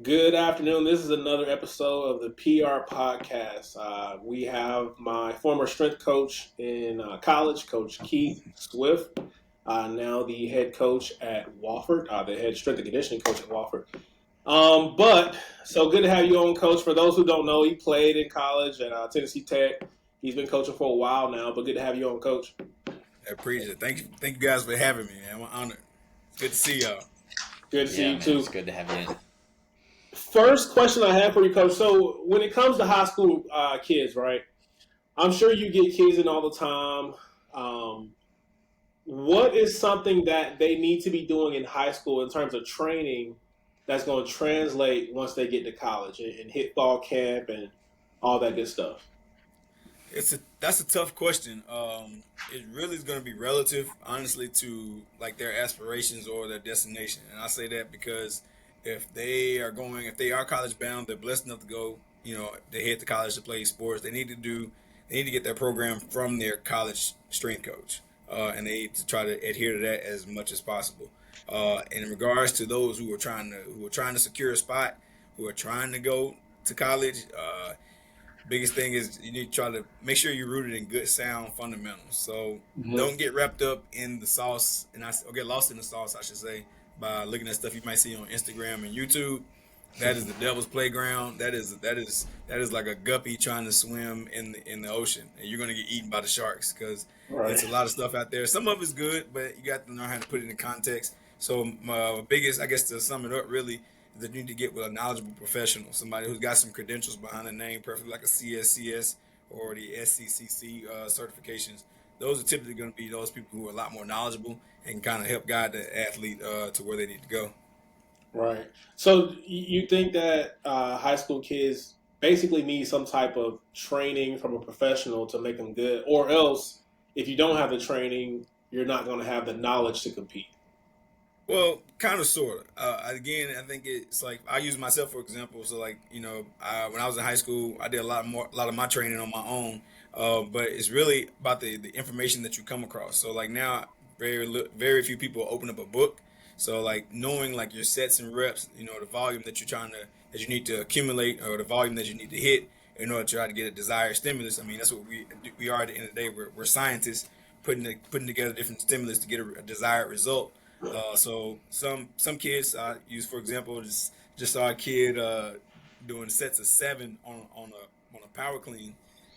Good afternoon. This is another episode of the PR podcast. We have my former strength coach in college, Coach Keith Swift, now the head coach at Wofford, the head strength and conditioning coach at Wofford. But so good to have you on, Coach. For those who don't know, he played in college at Tennessee Tech. He's been coaching for a while now, but good to have you on, Coach. I appreciate it. Thank you guys for having me. I'm honored. It's good to see y'all. Good to see Yeah, you man, too. it's good to have you in. First question I have for you, Coach. So when it comes to high school kids, right? I'm sure you get kids in all the time. Um, what is something that they need to be doing in high school in terms of training that's going to translate once they get to college and hit fall camp and all that good stuff? That's a tough question. It really is going to be relative, honestly, to like their aspirations or their destination. And I say that because if they are college bound, they're blessed enough to go. They head to college to play sports. They need to get their program from their college strength coach, and they need to try to adhere to that as much as possible. And in regards to those who are trying to secure a spot, who are trying to go to college. Biggest thing is you need to try to make sure you're rooted in good sound fundamentals. So Mm-hmm. don't get wrapped up in the sauce or get lost in the sauce, I should say, by looking at stuff you might see on Instagram and YouTube. That is the devil's playground. That is like a guppy trying to swim in the ocean, and you're gonna get eaten by the sharks because Right. it's a lot of stuff out there. Some of it's good, but you got to know how to put it in context. So my biggest, I guess, to sum it up, really, is that you need to get with a knowledgeable professional, somebody who's got some credentials behind the name, perfectly like a CSCS or the SCCC certifications. Those are typically going to be those people who are a lot more knowledgeable and kind of help guide the athlete to where they need to go. Right. So you think that high school kids basically need some type of training from a professional to make them good, or else if you don't have the training, you're not going to have the knowledge to compete. Well, kind of, sort of. Again, I think it's like I use myself for example. So, like when I was in high school, I did a lot of my training on my own. But it's really about the information that you come across. So, like now, very few people open up a book. So, like knowing like your sets and reps, the volume that you need to accumulate, or the volume that you need to hit in order to try to get a desired stimulus. I mean, that's what we are at the end of the day. We're scientists putting together different stimulus to get a desired result. So some kids I use for example just saw a kid doing sets of seven on a power clean,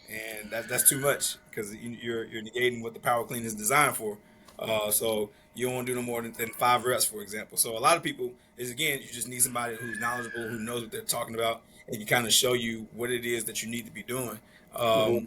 and that's too much because you're negating what the power clean is designed for. So you don't want to do no more than 5 reps, for example. So a lot of people is again you just need somebody who's knowledgeable, who knows what they're talking about, and can kind of show you what it is that you need to be doing. Hmm.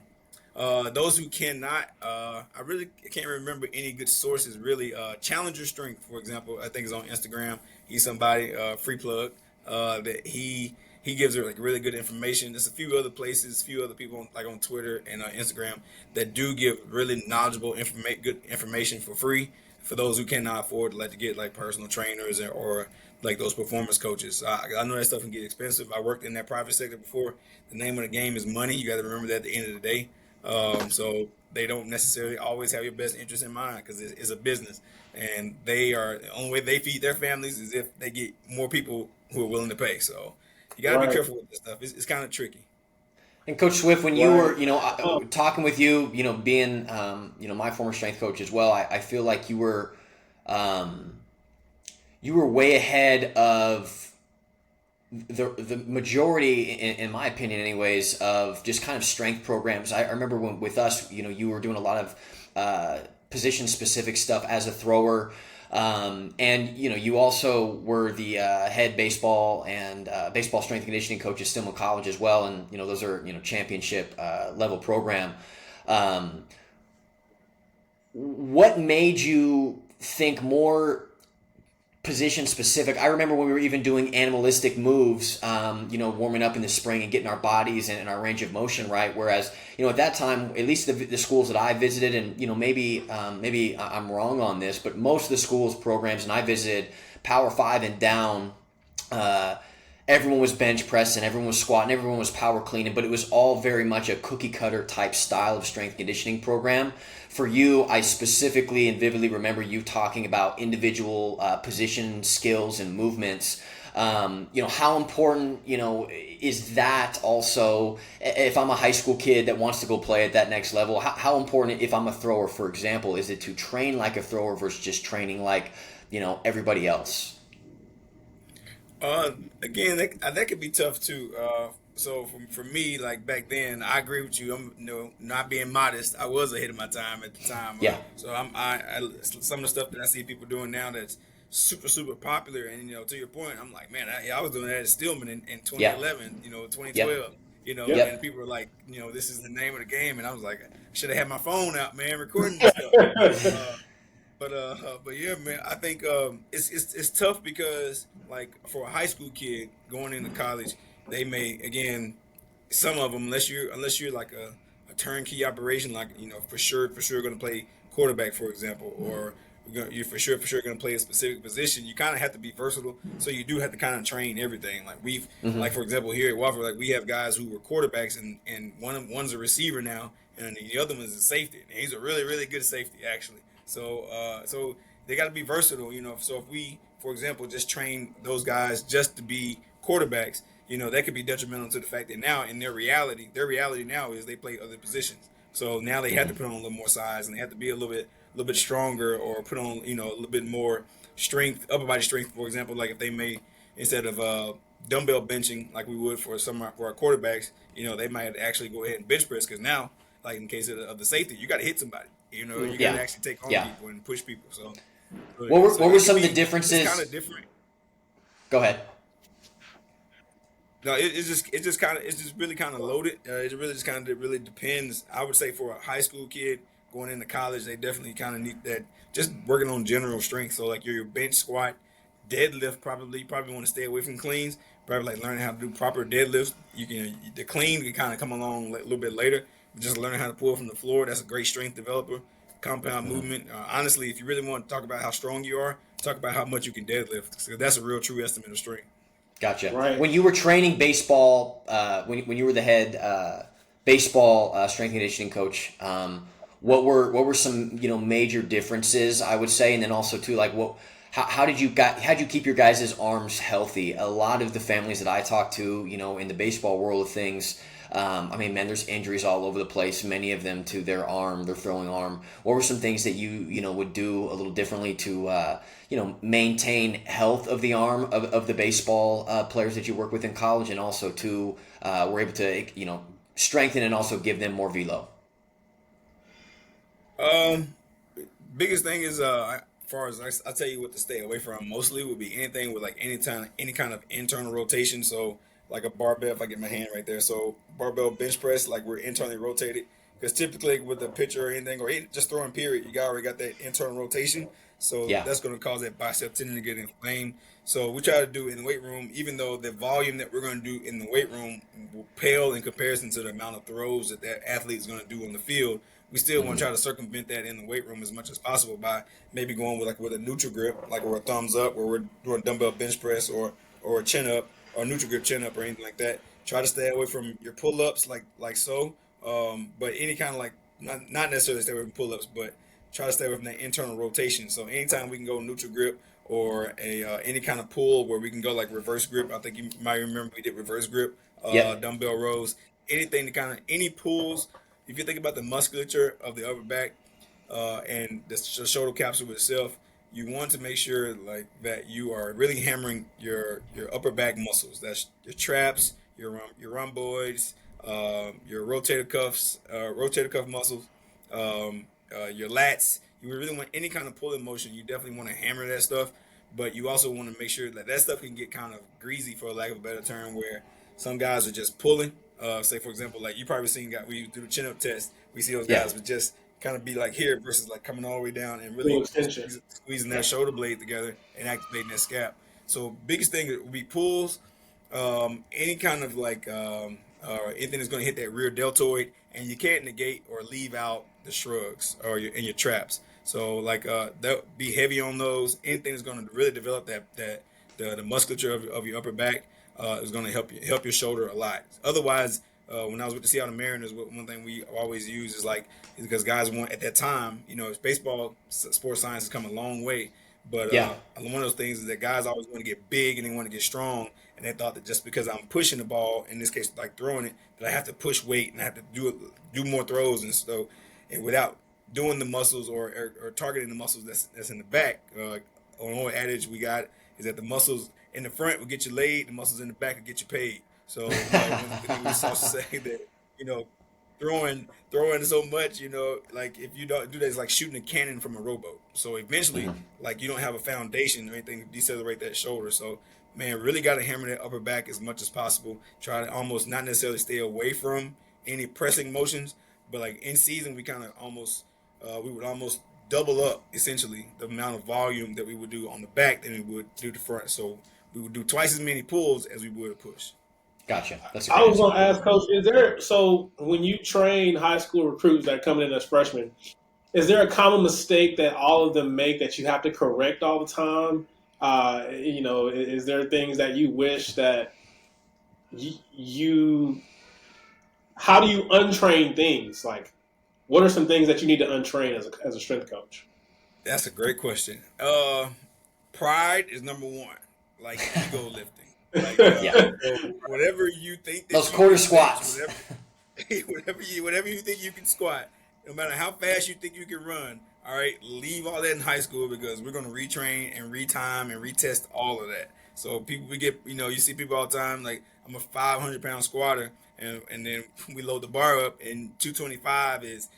Um, those who cannot, I really can't remember any good sources. Really, Challenger Strength, for example, I think is on Instagram. He's somebody free plug that he gives her like really good information. There's a few other places, a few other people like on Twitter and Instagram that do give really knowledgeable good information for free for those who cannot afford like to get like personal trainers or like those performance coaches. I know that stuff can get expensive. I worked in that private sector before. The name of the game is money. You got to remember that at the end of the day. So they don't necessarily always have your best interest in mind because it's a business, and the only way they feed their families is if they get more people who are willing to pay. So you got to be Right. careful with this stuff. It's kind of tricky. And Coach Swift, when you Right. were, talking with you, being, my former strength coach as well, I feel like um, you were way ahead of the majority, in my opinion, anyways, of just kind of strength programs. I remember when with us, you were doing a lot of position specific stuff as a thrower. And you also were the head baseball and baseball strength and conditioning coach at Stillman College as well, and those are championship level program. Um, what made you think more position specific? I remember when we were even doing animalistic moves, warming up in the spring and getting our bodies and our range of motion right. Whereas, at that time, at least the schools that I visited, and maybe I'm wrong on this, but most of the schools programs, and I visited Power Five and down. Uh, everyone was bench pressing, everyone was squatting, everyone was power cleaning, but it was all very much a cookie cutter type style of strength conditioning program. For you, I specifically and vividly remember you talking about individual position skills and movements. How important, is that also if I'm a high school kid that wants to go play at that next level? How important, if I'm a thrower, for example, is it to train like a thrower versus just training like, everybody else? Again, that could be tough too. So for me, like back then, I agree with you. I'm, not being modest. I was ahead of my time at the time. Yeah. So some of the stuff that I see people doing now that's super super popular, and to your point, I'm like, man, I was doing that at Stillman in Yeah. 2011, Yep. 2012, Yep. and people were like, this is the name of the game, and I was like, I should have had my phone out, man, recording this stuff. Uh, but yeah, man, I think it's tough because like for a high school kid going into college, they may again some of them unless you're like a turnkey operation, like for sure going to play quarterback, for example, or you're for sure going to play a specific position. You kind of have to be versatile, so you do have to kind of train everything. Like Mm-hmm. like for example here at Wofford, like we have guys who were quarterbacks, and one's a receiver now, and the other one's a safety. And he's a really really good safety actually. So they got to be versatile, So if we, for example, just train those guys just to be quarterbacks, that could be detrimental to the fact that now in their reality now is they play other positions. So now they have to Mm-hmm. put on a little more size, and they have to be a little bit stronger, or put on, a little bit more strength, upper body strength. For example, like if they may, instead of dumbbell benching like we would for our quarterbacks, they might actually go ahead and bench press, because now, like in case of the safety, you got to hit somebody. You got to Yeah. actually take on Yeah. people and push people. So What yeah, were so what were it could some of the be it's kind differences? of different. Go ahead. No, it's just really kind of loaded. It really just kind of really depends. I would say for a high school kid going into college, they definitely kind of need that. Just working on general strength. So like your bench, squat, deadlift. Probably want to stay away from cleans. Probably like learning how to do proper deadlifts. The clean can kind of come along a little bit later. Just learning how to pull from the floor. That's a great strength developer. Compound Mm-hmm. movement. Honestly, if you really want to talk about how strong you are, talk about how much you can deadlift. So that's a real true estimate of strength. Gotcha. Right. When you were training baseball, when you were the head baseball strength and conditioning coach, what were some major differences, I would say, and then also too, like how did you keep your guys' arms healthy? A lot of the families that I talk to, in the baseball world of things, I mean, man, there's injuries all over the place. Many of them to their arm, their throwing arm. What were some things that you would do a little differently to maintain health of the arm of the baseball players that you work with in college, and also to were able to strengthen and also give them more velo? Um, Biggest thing is, as far as I tell you what to stay away from, mostly would be anything with like any kind of internal rotation. So like a barbell, if I get my hand right there. So barbell bench press, like we're internally rotated. Because typically with a pitcher or anything, or just throwing period, already got that internal rotation. So Yeah. that's going to cause that bicep tendon to get inflamed. So we try to do in the weight room, even though the volume that we're going to do in the weight room will pale in comparison to the amount of throws that athlete is going to do on the field. We still want Mm-hmm. to try to circumvent that in the weight room as much as possible by maybe going with a neutral grip, like or a thumbs up, where we're doing dumbbell bench press, or a chin up, or a neutral grip chin up, or anything like that. Try to stay away from your pull ups, like so. But any kind of like not necessarily stay away from pull ups, but try to stay away from that internal rotation. So anytime we can go neutral grip, or a any kind of pull where we can go like reverse grip. I think you might remember we did reverse grip, Yep. dumbbell rows, anything to kind of any pulls. If you think about the musculature of the upper back, and the shoulder capsule itself, you want to make sure like that you are really hammering your upper back muscles. That's your traps, your rhomboids, your rotator cuff muscles, your lats. You really want any kind of pulling motion. You definitely want to hammer that stuff, but you also want to make sure that that stuff can get kind of greasy, for lack of a better term, where some guys are just pulling. Say for example, like you probably seen guys we do the chin up test. We see those Yeah. guys would just kind of be like here versus like coming all the way down and Full really extension. squeezing that Yeah. shoulder blade together and activating that scap. So biggest thing would be pulls, any kind of like anything that's going to hit that rear deltoid, and you can't negate or leave out the shrugs and your traps. So like be heavy on those. Anything that's going to really develop that the musculature of your upper back. is going to help your shoulder a lot. Otherwise, when I was with the Seattle Mariners, one thing we always use is because guys want at that time, baseball sports science has come a long way, but Yeah. one of those things is that guys always want to get big and they want to get strong, and they thought that just because I'm pushing the ball, in this case like throwing it, that I have to push weight and I have to do more throws and so, and without doing the muscles or targeting the muscles that's in the back. An old adage we got is that the muscles in the front will get you laid, the muscles in the back will get you paid. So when we also say that, throwing so much, like if you don't do that, it's like shooting a cannon from a rowboat. So eventually, like you don't have a foundation or anything to decelerate that shoulder. So man, really got to hammer that upper back as much as possible. Try to almost not necessarily stay away from any pressing motions, but like in season, we would almost double up essentially the amount of volume that we would do on the back than we would do the front. So we would do twice as many pulls as we would a push. Gotcha. That's a I great was answer. going to ask, Coach, so when you train high school recruits that are coming in as freshmen, is there a common mistake that all of them make that you have to correct all the time? Is there things that you wish that you how do you untrain things? Like, what are some things that you need to untrain as a strength coach? That's a great question. Pride is number one, like ego lifting. Like Yeah. so whatever you think that Those you quarter can bench, squats. whatever you think you can squat, no matter how fast you think you can run. All right, leave all that in high school because we're going to retrain and retime and retest all of that. So people, we get, you see people all the time like I'm a 500-pound squatter, and then we load the bar up and 225 is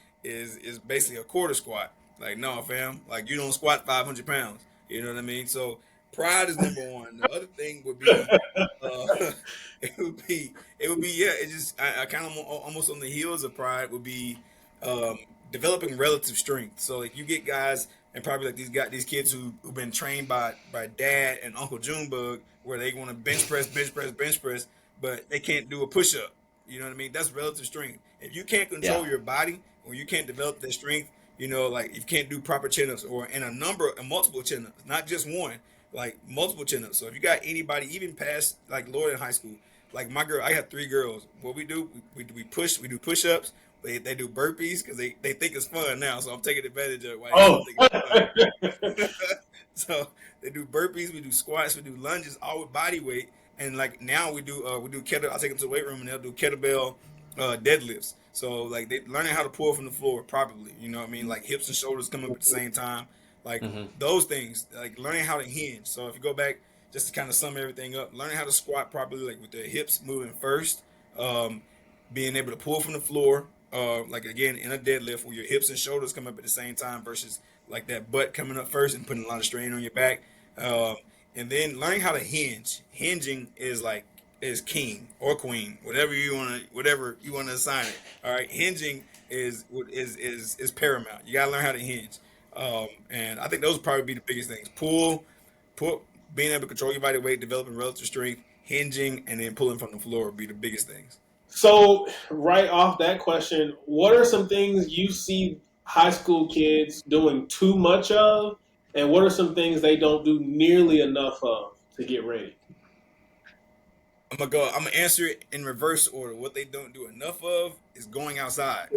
basically a quarter squat. Like no, fam, like you don't squat 500 pounds. You know what I mean? So pride is number one. The other thing would be, uh, it would be yeah. It just I kind of almost on the heels of pride would be um, developing relative strength. So like you get guys and probably like these kids who've been trained by dad and Uncle Junebug where they want to bench press, but they can't do a push up. You know what I mean? That's relative strength. If you can't control Yeah. your body or you can't develop that strength, like if you can't do proper chin ups or in multiple chin ups, not just one, like multiple chin ups. So if you got anybody even past like lower than high school, like my girl, I have 3 girls. What we do, we do push ups. They do burpees because they think it's fun now. So I'm taking advantage of it while Oh, I'm thinking it's fun. So they do burpees, we do squats, we do lunges, all with body weight. And like now we do kettle. I take them to the weight room and they'll do kettlebell deadlifts. So like they learning how to pull from the floor properly. You know what I mean? Like hips and shoulders come up at the same time. Like those things, like learning how to hinge. So if you go back, just to kind of sum everything up, learning how to squat properly, like with the hips moving first, um, being able to pull from the floor, like again in a deadlift where your hips and shoulders come up at the same time versus like that butt coming up first and putting a lot of strain on your back. Um, and then learning how to hinge. Hinging is king or queen, whatever you want to assign it. All right, hinging is paramount. You gotta learn how to hinge, and I think those would probably be the biggest things. Being able to control your body weight, developing relative strength, hinging, and then pulling from the floor would be the biggest things. so right off that question, what are some things you see high school kids doing too much of, and what are some things they don't do nearly enough of to get ready? I'm gonna answer it in reverse order. What they don't do enough of is going outside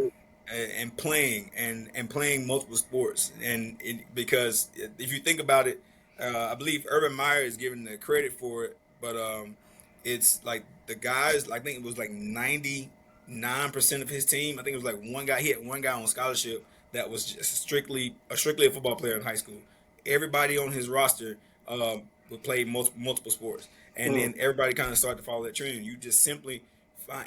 and playing and playing multiple sports. Because if you think about it, I believe Urban Meyer is given the credit for it, but it's like the guys. I think it was like 99% of his team. I think it was like one guy. He had one guy on scholarship that was just strictly a football player in high school. Everybody on his roster would play multiple sports, and Mm, then everybody kind of started to follow that trend. You just simply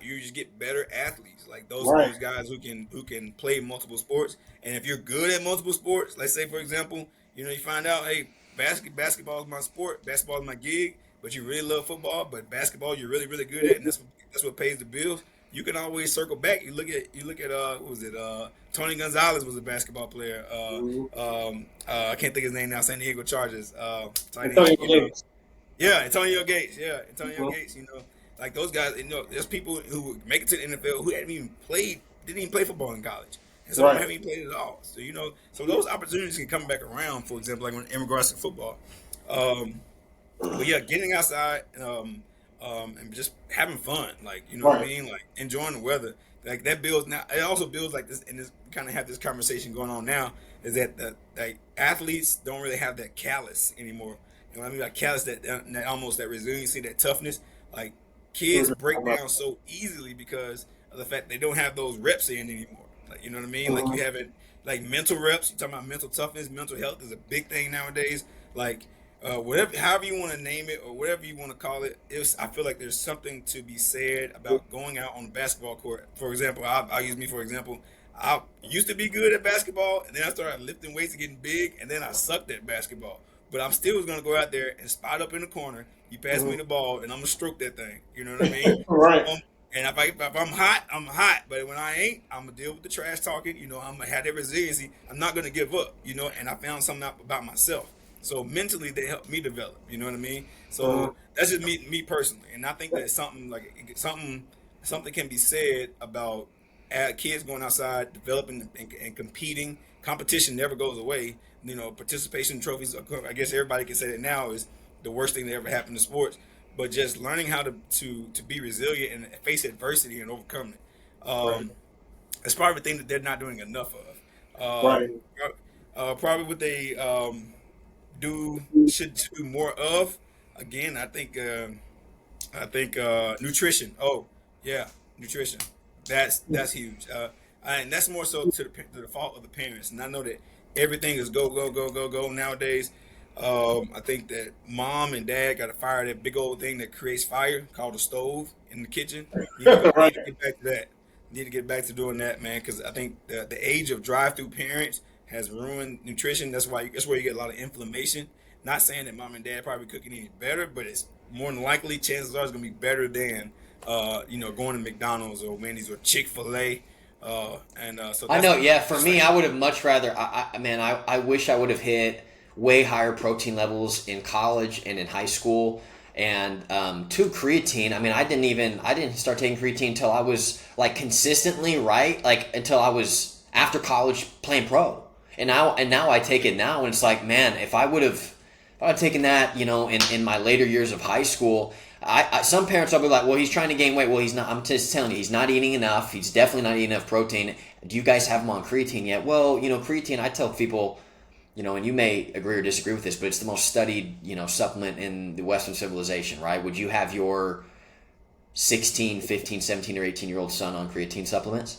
you just get better athletes, like right. those guys who can play multiple sports. And if you're good at multiple sports, let's say for example, you find out, hey, basketball is my sport, basketball is my gig, but you really love football, but basketball you're really really good at, and that's what pays the bills. You can always circle back. You look at what was it? Tony Gonzalez was a basketball player. Mhm. I can't think of his name now. San Diego Chargers. Tight end. Antonio Gates. Yeah, Antonio Gates. Yeah, Antonio Mhm. Gates. Like those guys. There's people who would make it to the NFL who didn't even play football in college, and some of them Right. haven't even played at all. So those opportunities can come back around. For example, like in regards to football. Um, but yeah, getting outside, and just having fun, like you know what I Right. mean, like enjoying the weather. Like that builds now. It also builds like this, and this kind of have this conversation going on now. Is that the like athletes don't really have that callus anymore. You know what I mean? Like callus, that almost that resiliency, that toughness. Like kids break Mhm. down so easily because of the fact they don't have those reps in anymore. Like you know what I mean? Like you haven't like mental reps. You talking about mental toughness, mental health is a big thing nowadays. Like whatever, however you want to name it or whatever you want to call it, I feel like there's something to be said about going out on the basketball court. For example, I'll use me for example. I used to be good at basketball, and then I started lifting weights and getting big, and then I sucked at basketball. But I'm still gonna go out there and spot up in the corner. You pass me Mhm. the ball, and I'm gonna stroke that thing. You know what I mean? Right. And if I'm hot, I'm hot. But when I ain't, I'm gonna deal with the trash talking. You know, I'm gonna have that resiliency. I'm not gonna give up. You know, and I found something out about myself. So mentally, they helped me develop. You know what I mean? Mhm. So that's just me personally, and I think that something can be said about kids going outside, developing and competing. Competition never goes away. You know, participation trophies. I guess everybody can say that now is the worst thing that ever happened to sports. But just learning how to be resilient and face adversity and overcome it. Right. It's probably the thing that they're not doing enough of. Right. Probably what they should do more of. Again, I think nutrition. Oh, yeah, nutrition. That's huge. And that's more so to the fault of the parents. And I know that everything is go go go go go nowadays. I think that mom and dad got to fire that big old thing that creates fire called a stove in the kitchen. Need Right. to get back to that. Need to get back to doing that, man. Because I think the age of drive-through parents has ruined nutrition. That's where you get a lot of inflammation. Not saying that mom and dad probably cooking any better, but it's more than likely chances are it's gonna be better than going to McDonald's or Wendy's or Chick-fil-A. So I that's know. Yeah, for just me, like I would have much rather. Man, I wish I would have hit way higher protein levels in college and in high school. And to creatine, I mean, I didn't start taking creatine until I was like consistently right, like until I was after college playing pro. And now I take it now, and it's like, man, if I had taken that, in my later years of high school, some parents will be like, well, he's trying to gain weight. Well, he's not. I'm just telling you, he's not eating enough. He's definitely not eating enough protein. Do you guys have him on creatine yet? Well, creatine, I tell people, and you may agree or disagree with this, but it's the most studied, supplement in the Western civilization, right? Would you have your 16, 15, 17, or 18-year-old son on creatine supplements?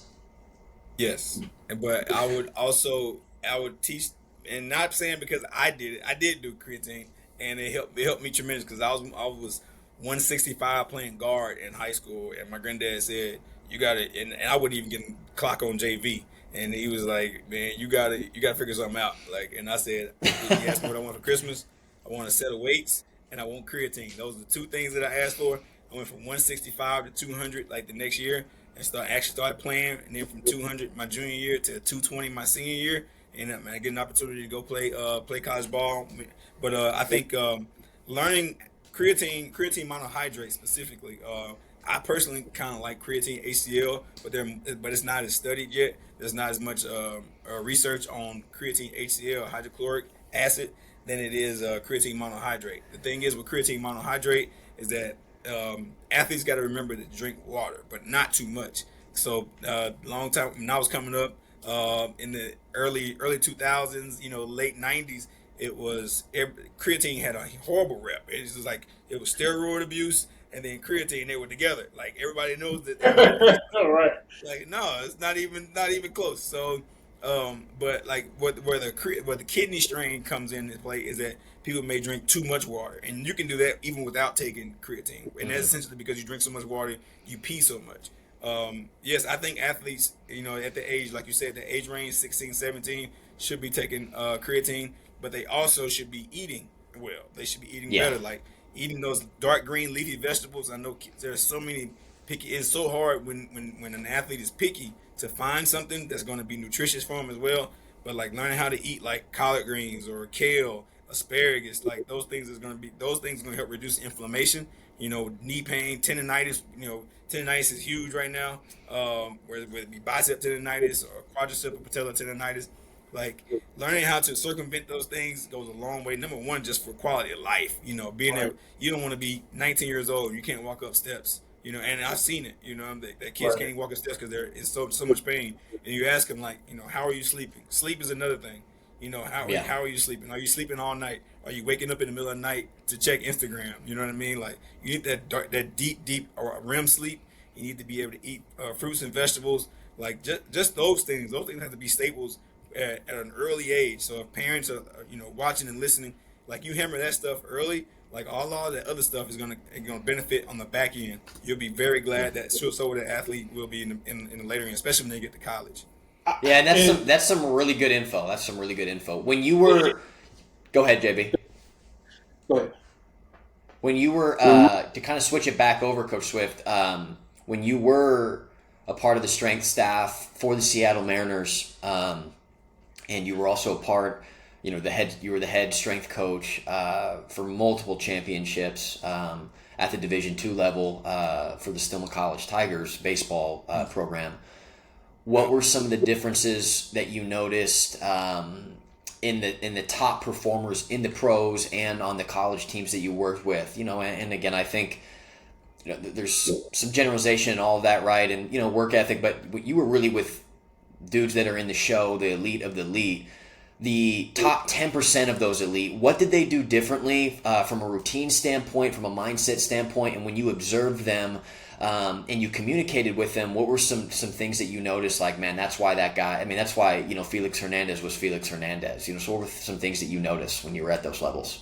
yes, but I would teach, and not saying because I did it. I did do creatine, and it helped me tremendous because I was 165 playing guard in high school, and my granddad said you got to, and I wouldn't even get clock on JV, and he was like, man, you gotta figure something out. Like, and I said, he asked me what I want for Christmas. I want a set of weights, and I want creatine. Those are the two things that I asked for. I went from 165 to 200 like the next year and started playing, and then from 200 my junior year to 220 my senior year, and I get an opportunity to go play college ball. But I think learning creatine monohydrate specifically. I personally kind of like creatine HCl, but it's not as studied yet. There's not as much research on creatine HCl hydrochloric acid than it is creatine monohydrate. The thing is with creatine monohydrate is that athletes got to remember to drink water, but not too much. So long time when I was coming up in the early 2000s, late 90s, creatine had a horrible rep. It was just like it was steroid abuse and then creatine. They were together. Like everybody knows that they're not really Right. like no, it's not even close. So, but like where the kidney strain comes into play is that people may drink too much water, and you can do that even without taking creatine. And that's essentially because you drink so much water, you pee so much. Yes, I think athletes, at the age, like you said, the age range 16, 17, should be taking creatine, but they also should be eating well. They should be eating Yeah. better, like eating those dark green leafy vegetables. I know there's so many picky. It's so hard when an athlete is picky to find something that's going to be nutritious for them as well. But like learning how to eat like collard greens or kale, asparagus, like those things are going to help reduce inflammation. Knee pain, tendonitis. Tendonitis is huge right now. Whether it be bicep tendonitis or quadricep or patellar tendonitis. Like learning how to circumvent those things goes a long way. Number one, just for quality of life. Being Right. able, you don't want to be 19 years old, you can't walk up steps. And I've seen it. That kids Right. can't even walk up steps because they're in so much pain. And you ask them like, how are you sleeping? Sleep is another thing. Yeah. How are you sleeping? Are you sleeping all night? Are you waking up in the middle of the night to check Instagram? You know what I mean? Like you need that deep REM sleep. You need to be able to eat fruits and vegetables. Like just those things. Those things have to be staples at an early age. So if parents are watching and listening, like you hammer that stuff early, like all that other stuff is gonna benefit on the back end. You'll be very glad that so the athlete will be in the later end, especially when they get to college. Yeah, and And that's some really good info. That's some really good info. When you yeah, were, go ahead, JB. go ahead. When you were to kind of switch it back over, Coach Swift, when you were a part of the strength staff for the Seattle Mariners, and you were also a part, you were the head strength coach for multiple championships at the Division II level for the Stillman College Tigers baseball program. What Yep. were some of the differences that you noticed in the top performers in the pros and on the college teams that you worked with? And again, I think there's some generalization and all of that, right? And work ethic, but you were really with dudes that are in the show, the elite of the elite. The top 10% of those elite, what did they do differently from a routine standpoint, from a mindset standpoint? And when you observed them and you communicated with them, what were some things that you noticed? Like, man, that's why that guy. I mean, that's why Felix Hernandez was Felix Hernandez. So what were some things that you noticed when you were at those levels?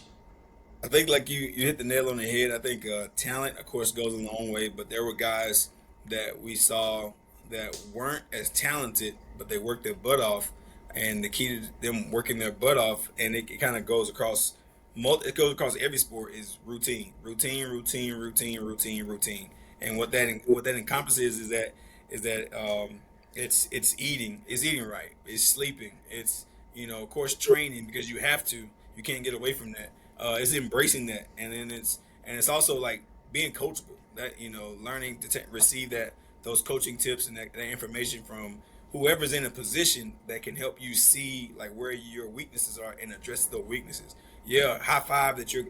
I think like you hit the nail on the head. I think talent, of course, goes a long way, but there were guys that we saw that weren't as talented, but they worked their butt off. And the key to them working their butt off, and it kind of goes across, it goes across every sport, is routine, routine, routine, routine, routine, routine. And what that encompasses is that it's eating right, it's sleeping, it's of course training because you can't get away from that. It's embracing that, and it's also like being coachable. That learning to receive those coaching tips and that information from whoever's in a position that can help you see like where your weaknesses are and address those weaknesses. Yeah, high five that you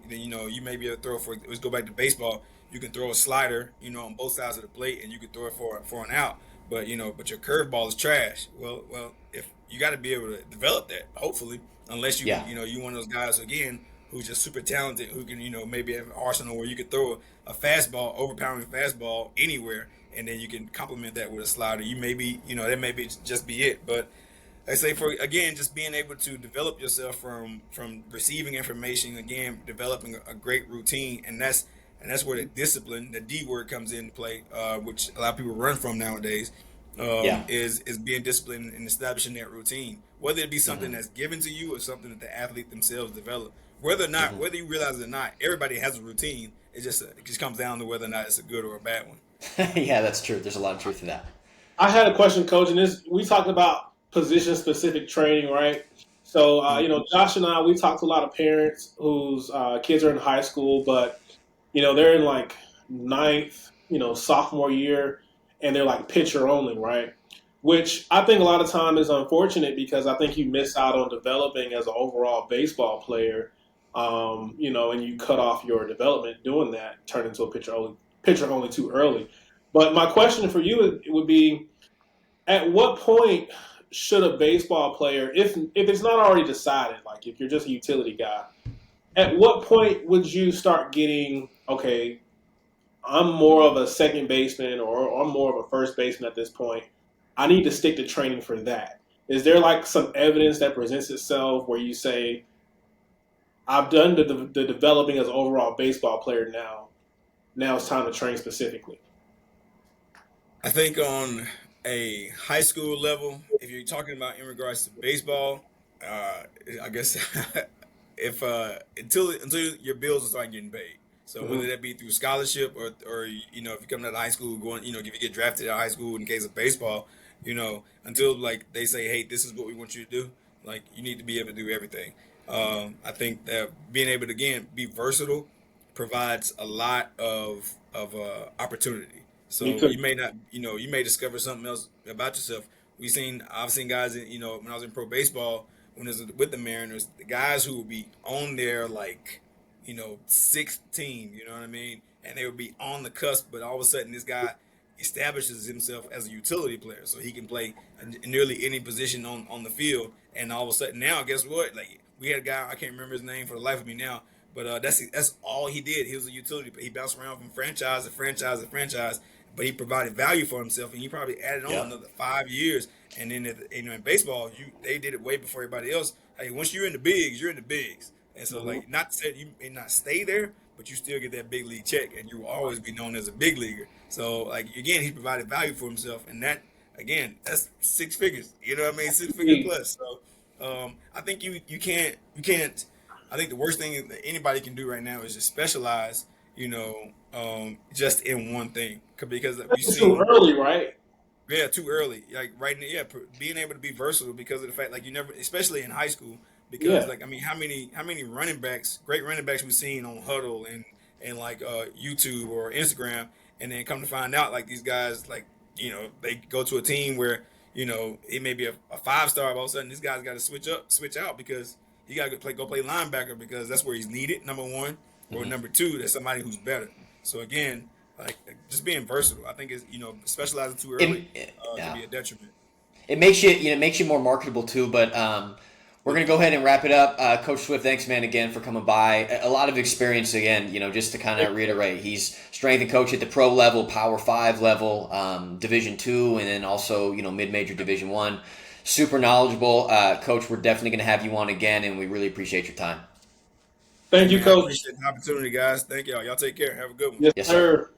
may be able to throw for. Let's go back to baseball. You can throw a slider, on both sides of the plate, and you can throw it for an out. But your curveball is trash. Well, if you got to be able to develop that, hopefully, unless Yeah. you one of those guys again who's just super talented, who can maybe have an arsenal where you could throw a fastball, overpowering fastball anywhere, and then you can complement that with a slider. You maybe that maybe just be it. But I say for again, just being able to develop yourself from receiving information, again, developing a great routine, and that's where the discipline, the D word, comes into play, which a lot of people run from nowadays. Yeah. Is being disciplined and establishing that routine, whether it be something Hmm. that's given to you or something that the athlete themselves develop. Whether or not, Hmm. whether you realize it or not, everybody has a routine. It just comes down to whether or not it's a good or a bad one. Yeah, that's true. There's a lot of truth to that. I had a question, coach, and this we talked about position specific training, right? So, Josh and I, we talked to a lot of parents whose kids are in high school, but they're in like ninth, sophomore year, and they're like pitcher only, right? Which I think a lot of time is unfortunate because I think you miss out on developing as an overall baseball player, and you cut off your development doing that, turn into a pitcher only too early. But my question for you would be: at what point should a baseball player, if it's not already decided, like if you're just a utility guy, at what point would you start getting okay? I'm more of a second baseman or I'm more of a first baseman at this point. I need to stick to training for that. Is there like some evidence that presents itself where you say, I've done the developing as an overall baseball player now. Now it's time to train specifically. I think on a high school level, if you're talking about in regards to baseball, uh, I guess if until your bills will start getting paid. So whether Mm-hmm. that be through scholarship or if you come out of high school going if you get drafted out of high school in case of baseball, until like they say, hey, this is what we want you to do, like you need to be able to do everything. I think that being able to again be versatile provides a lot of opportunity. Me So too. you may not, you may discover something else about yourself, I've seen guys, when I was in pro baseball, when it was with the Mariners, the guys who would be on their like, sixth team, you know what I mean, and they would be on the cusp, but all of a sudden this guy establishes himself as a utility player, so he can play nearly any position on the field, and all of a sudden now, guess what? Like we had a guy, I can't remember his name for the life of me now, but that's all he did. He was a utility, but he bounced around from franchise to franchise to franchise, but he provided value for himself, and he probably added on Yeah. another 5 years. And then, in baseball, they did it way before everybody else. Hey, once you're in the bigs, you're in the bigs. And so, like, not to say you may not stay there, but you still get that big league check, and you will always be known as a big leaguer. So, like, again, he provided value for himself, and that, again, that's six figures. You know what I mean? Six figures plus. So, I think you can't. I think the worst thing that anybody can do right now is just specialize, just in one thing, because we've It's too seen. early, right? Yeah, too early. Like right now, yeah, being able to be versatile because of the fact, like you never, especially in high school, because Yeah. like I mean, how many running backs, great running backs we've seen on Huddle and like YouTube or Instagram, and then come to find out like these guys like they go to a team where it may be a 5 star, but all of a sudden this guy's got to switch out because he got to go play linebacker because that's where he's needed. Number one, or number two, there's somebody who's better. So again, like just being versatile, I think is specializing too early can Yeah. be a detriment. It makes you, it makes you more marketable too. But we're gonna go ahead and wrap it up. Coach Swift, thanks, man, again for coming by. A lot of experience again. Just to kind of reiterate, he's strength and coach at the pro level, Power 5 level, Division 2, and then also mid-major Division 1. Super knowledgeable, Coach. We're definitely gonna have you on again, and we really appreciate your time. Thank Hey you, man, I Coach. appreciate the opportunity, guys. Thank y'all. Y'all take care. Have a good one. Yes, Yes, sir. sir.